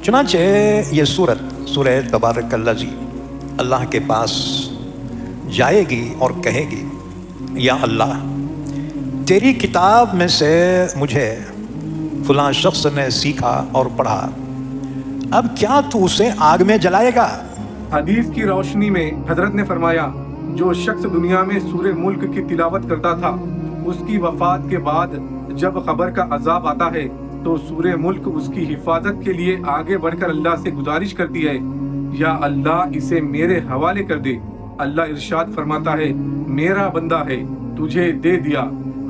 چنانچہ یہ سورہ تبارک الذی اللہ کے پاس جائے گی اور کہے گی، یا اللہ تیری کتاب میں سے مجھے فلاں شخص نے سیکھا اور پڑھا، اب کیا تو اسے آگ میں جلائے گا؟ حدیث کی روشنی میں حضرت نے فرمایا، جو شخص دنیا میں سورہ ملک کی تلاوت کرتا تھا، اس کی وفات کے بعد جب قبر کا عذاب آتا ہے تو سورہ ملک اس کی حفاظت کے لیے آگے بڑھ کر اللہ سے گزارش کرتی ہے، یا اللہ اسے میرے حوالے کر دے۔ اللہ ارشاد فرماتا ہے، میرا بندہ ہے، تجھے دے دیا۔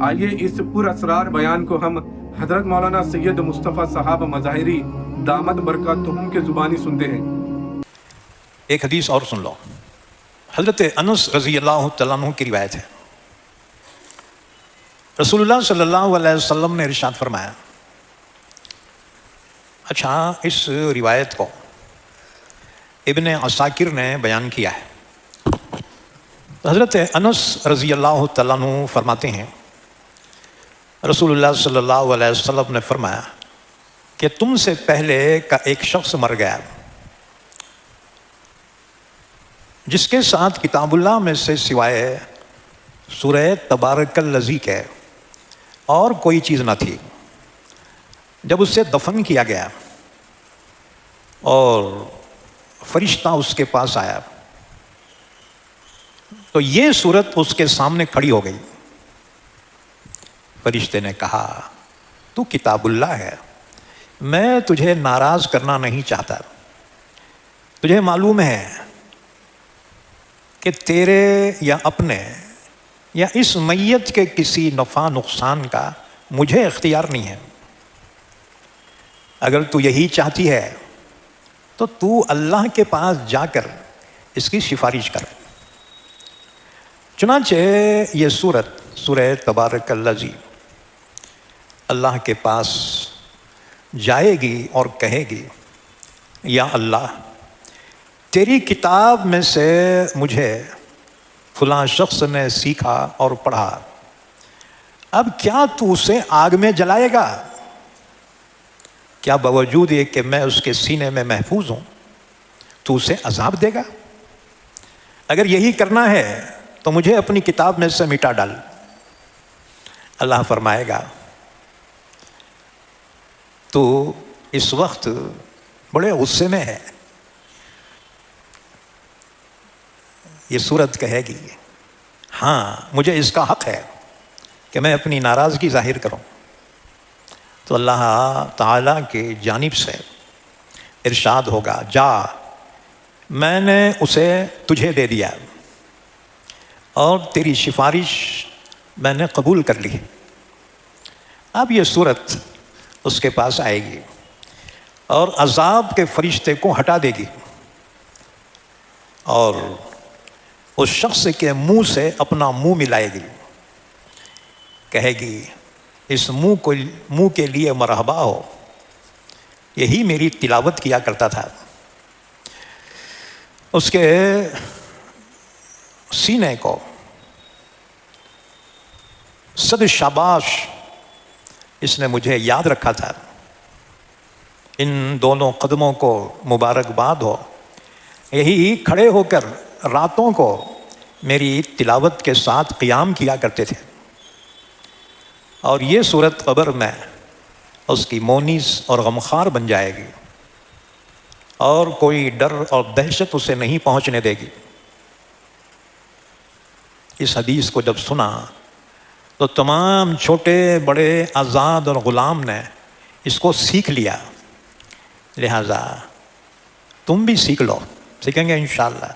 آئیے اس پر اسرار بیان کو ہم حضرت مولانا سید مصطفیٰ صاحب مظاہری دامت برکاتہم کے زبانی سنتے ہیں۔ ایک حدیث اور سن لو، حضرت انس رضی اللہ تعالیٰ عنہ کی روایت ہے۔ رسول اللہ صلی اللہ علیہ وسلم نے ارشاد فرمایا، اچھا اس روایت کو ابن عساکر نے بیان کیا ہے۔ حضرت انس رضی اللہ تعالیٰ عنہ فرماتے ہیں، رسول اللہ صلی اللہ علیہ وسلم نے فرمایا کہ تم سے پہلے کا ایک شخص مر گیا جس کے ساتھ کتاب اللہ میں سے سوائے سورہ تبارک الذی کے اور کوئی چیز نہ تھی۔ جب اسے دفن کیا گیا اور فرشتہ اس کے پاس آیا تو یہ صورت اس کے سامنے کھڑی ہو گئی۔ فرشتے نے کہا، تو کتاب اللہ ہے، میں تجھے ناراض کرنا نہیں چاہتا، تجھے معلوم ہے کہ تیرے یا اپنے یا اس میت کے کسی نفع نقصان کا مجھے اختیار نہیں ہے، اگر تو یہی چاہتی ہے تو تو اللہ کے پاس جا کر اس کی سفارش کر۔ چنانچہ یہ سورہ تبارک الذی اللہ کے پاس جائے گی اور کہے گی، یا اللہ تیری کتاب میں سے مجھے فلاں شخص نے سیکھا اور پڑھا، اب کیا تو اسے آگ میں جلائے گا؟ کیا باوجود یہ کہ میں اس کے سینے میں محفوظ ہوں تو اسے عذاب دے گا؟ اگر یہی کرنا ہے تو مجھے اپنی کتاب میں سے مٹا ڈال۔ اللہ فرمائے گا، تو اس وقت بڑے غصے میں ہے۔ یہ سورت کہے گی، ہاں مجھے اس کا حق ہے کہ میں اپنی ناراضگی ظاہر کروں۔ تو اللہ تعالیٰ کی جانب سے ارشاد ہوگا، جا میں نے اسے تجھے دے دیا اور تیری سفارش میں نے قبول کر لی۔ اب یہ صورت اس کے پاس آئے گی اور عذاب کے فرشتے کو ہٹا دے گی اور اس شخص کے منہ سے اپنا منہ ملائے گی، کہے گی، اس منہ کے لیے مرحبا ہو، یہی میری تلاوت کیا کرتا تھا۔ اس کے سینے کو صد شاباش، اس نے مجھے یاد رکھا تھا، ان دونوں قدموں کو مبارکباد ہو، یہی کھڑے ہو کر راتوں کو میری تلاوت کے ساتھ قیام کیا کرتے تھے۔ اور یہ صورت قبر میں اس کی مونس اور غمخوار بن جائے گی اور کوئی ڈر اور دہشت اسے نہیں پہنچنے دے گی۔ اس حدیث کو جب سنا تو تمام چھوٹے بڑے آزاد اور غلام نے اس کو سیکھ لیا، لہذا تم بھی سیکھ لو، سیکھیں گے انشاءاللہ۔